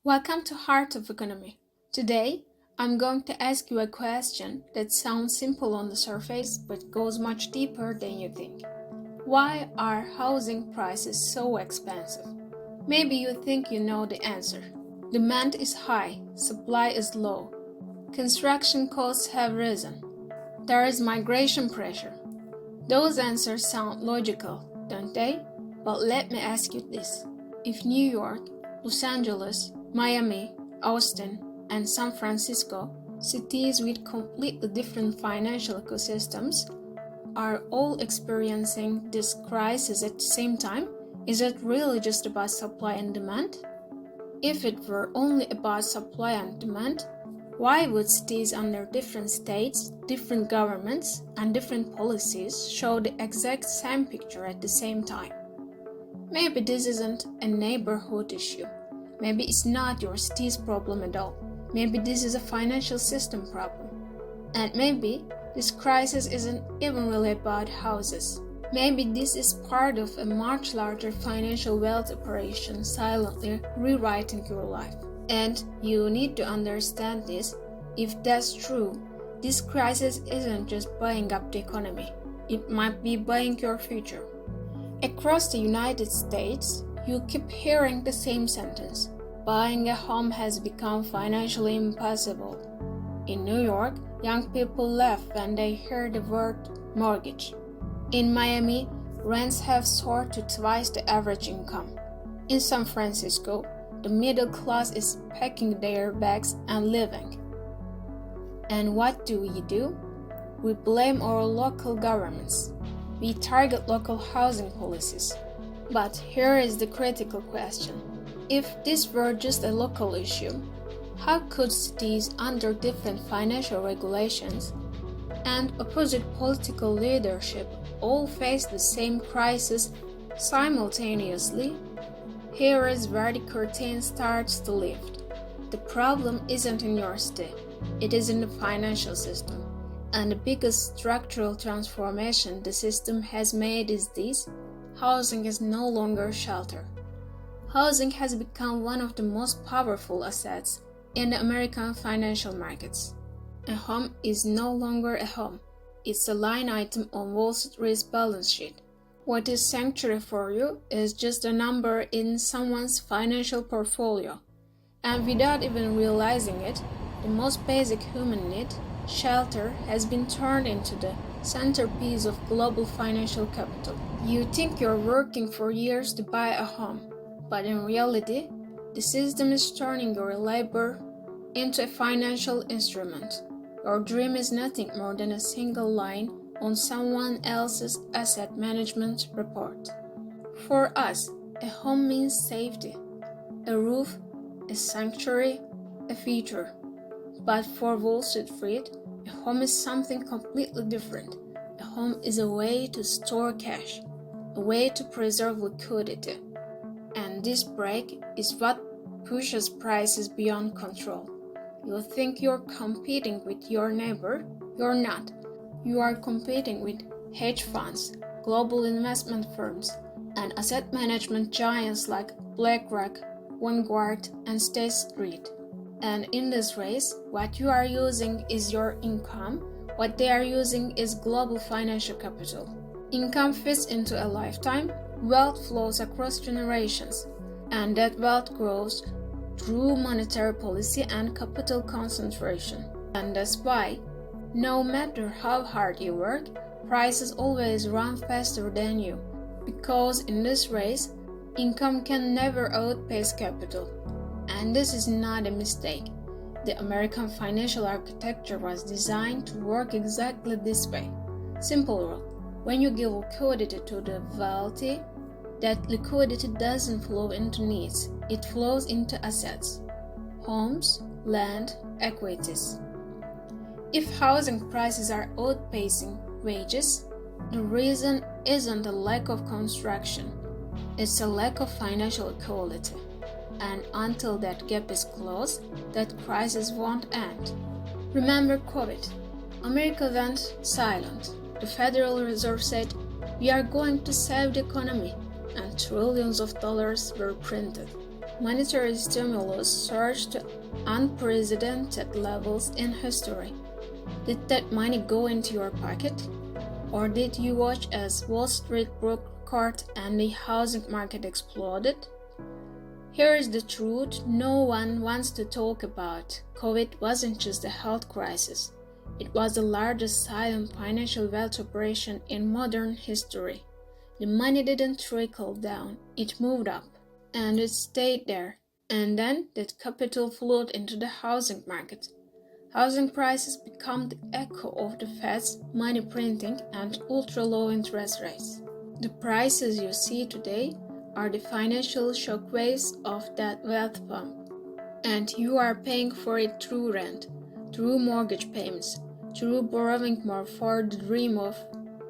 Welcome to Heart of Economy. Today, I'm going to ask you a question that sounds simple on the surface but goes much deeper than you think. Why are housing prices so expensive? Maybe you think you know the answer. Demand is high, supply is low. Construction costs have risen. There is migration pressure. Those answers sound logical, don't they? But let me ask you this. If New York, Los Angeles, Miami, Austin, and San Francisco, cities with completely different financial ecosystems, are all experiencing this crisis at the same time, is it really just about supply and demand? If it were only about supply and demand, why would cities under different states, different governments, and different policies show the exact same picture at the same time? Maybe this isn't a neighborhood issue. Maybe it's not your city's problem at all. Maybe this is a financial system problem. And maybe this crisis isn't even really about houses. Maybe this is part of a much larger financial wealth operation silently rewriting your life. And you need to understand this. If that's true, this crisis isn't just buying up the economy. It might be buying your future. Across the United States, you keep hearing the same sentence. Buying a home has become financially impossible. In New York, young people laugh when they hear the word mortgage. In Miami, rents have soared to twice the average income. In San Francisco, the middle class is packing their bags and leaving. And what do? We blame our local governments. We target local housing policies. But here is the critical question. If this were just a local issue, how could cities under different financial regulations and opposite political leadership all face the same crisis simultaneously? Here is where the curtain starts to lift. The problem isn't in your city, it is in the financial system. And the biggest structural transformation the system has made is this: housing is no longer shelter. Housing has become one of the most powerful assets in the American financial markets. A home is no longer a home. It's a line item on Wall Street's balance sheet. What is sanctuary for you is just a number in someone's financial portfolio. And without even realizing it, the most basic human need, shelter, has been turned into the centerpiece of global financial capital. You think you're working for years to buy a home, but in reality, the system is turning your labor into a financial instrument. Your dream is nothing more than a single line on someone else's asset management report. For us, a home means safety, a roof, a sanctuary, a future. But for Wall Street, a home is something completely different. A home is a way to store cash, a way to preserve liquidity. And this break is what pushes prices beyond control. You think you're competing with your neighbor? You're not. You are competing with hedge funds, global investment firms, and asset management giants like BlackRock, Vanguard, and State Street. And in this race, what you are using is your income. What they are using is global financial capital. Income fits into a lifetime. Wealth flows across generations. And that wealth grows through monetary policy and capital concentration. And that's why, no matter how hard you work, prices always run faster than you. Because in this race, income can never outpace capital. And this is not a mistake. The American financial architecture was designed to work exactly this way. Simple rule: when you give liquidity to the wealthy, that liquidity doesn't flow into needs, it flows into assets, homes, land, equities. If housing prices are outpacing wages, the reason isn't a lack of construction, it's a lack of financial equality. And until that gap is closed, that crisis won't end. Remember COVID. America went silent. The Federal Reserve said, "We are going to save the economy," and trillions of dollars were printed. monetary stimulus surged to unprecedented levels in history. Did that money go into your pocket? Or did you watch as Wall Street broke records and the housing market exploded? Here is the truth no one wants to talk about. COVID wasn't just a health crisis. It was the largest silent financial wealth operation in modern history. The money didn't trickle down, it moved up. And it stayed there. And then that capital flowed into the housing market. Housing prices become the echo of the Fed's money printing and ultra-low interest rates. The prices you see today are the financial shockwaves of that wealth pump. And you are paying for it through rent, through mortgage payments, through borrowing more for the dream of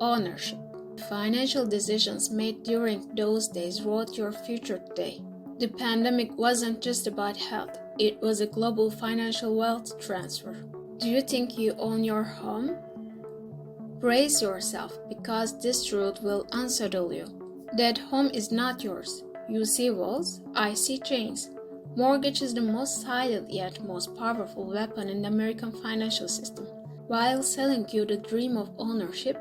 ownership. The financial decisions made during those days wrote your future today. The pandemic wasn't just about health, it was a global financial wealth transfer. Do you think you own your home? Brace yourself, because this truth will unsettle you. That home is not yours. You see walls, I see chains. Mortgage is the most silent yet most powerful weapon in the American financial system. While selling you the dream of ownership,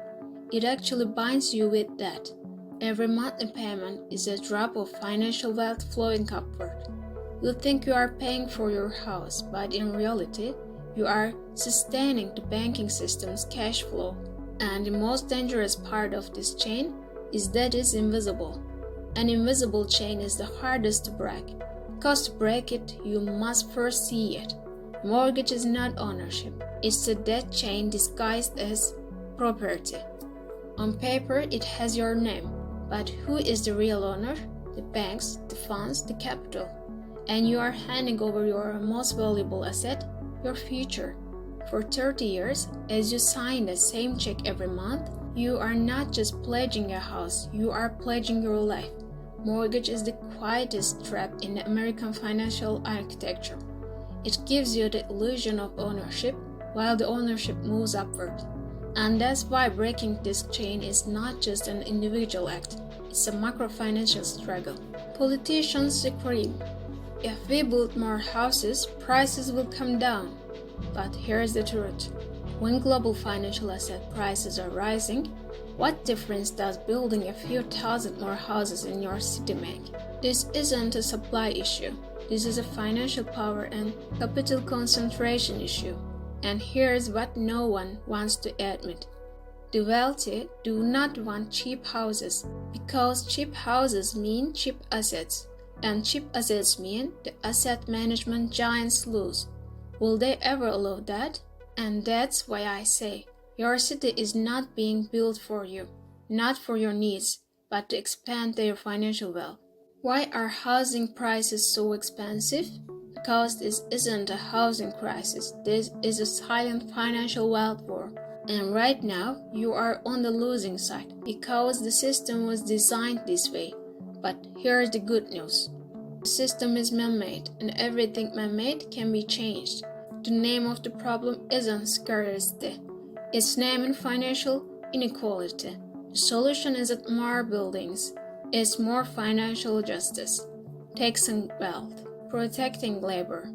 it actually binds you with debt. Every monthly payment is a drop of financial wealth flowing upward. You think you are paying for your house, but in reality, you are sustaining the banking system's cash flow. And the most dangerous part of this chain is that it's invisible. An invisible chain is the hardest to break, because to break it, you must first see it. Mortgage is not ownership, it's a debt chain disguised as property. On paper, it has your name, but who is the real owner? The banks, the funds, the capital. And you are handing over your most valuable asset, your future. For 30 years, as you sign the same check every month, you are not just pledging a house, you are pledging your life. Mortgage is the quietest trap in the American financial architecture. It gives you the illusion of ownership while the ownership moves upward. And that's why breaking this chain is not just an individual act, it's a macro-financial struggle. Politicians scream, if we build more houses, prices will come down. But here's the truth. When global financial asset prices are rising, what difference does building a few thousand more houses in your city make? This isn't a supply issue. This is a financial power and capital concentration issue. And here's what no one wants to admit. The wealthy do not want cheap houses, because cheap houses mean cheap assets, and cheap assets mean the asset management giants lose. Will they ever allow that? And that's why I say, your city is not being built for you, not for your needs, but to expand their financial wealth. Why are housing prices so expensive? Because this isn't a housing crisis, this is a silent financial wealth war. And right now, you are on the losing side, because the system was designed this way. But here's the good news. The system is man-made, and everything man-made can be changed. The name of the problem isn't scarcity. Its name in financial inequality. The solution isn't more buildings. It's more financial justice, taxing wealth, protecting labor,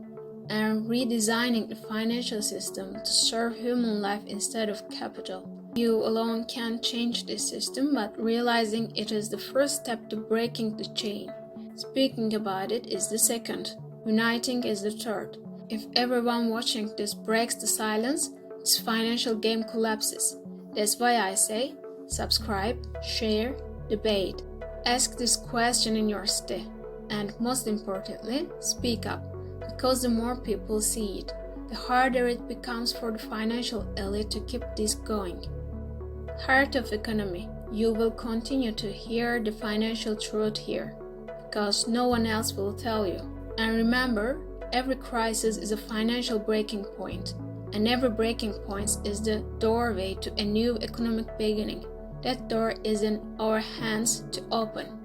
and redesigning the financial system to serve human life instead of capital. You alone can't change this system, but realizing it is the first step to breaking the chain. Speaking about it is the second. Uniting is the third. If everyone watching this breaks the silence, this financial game collapses. That's why I say, subscribe, share, debate. Ask this question in your city. And most importantly, speak up, because the more people see it, the harder it becomes for the financial elite to keep this going. Heart of Economy, you will continue to hear the financial truth here, because no one else will tell you. And remember, every crisis is a financial breaking point, and every breaking point is the doorway to a new economic beginning. That door is in our hands to open.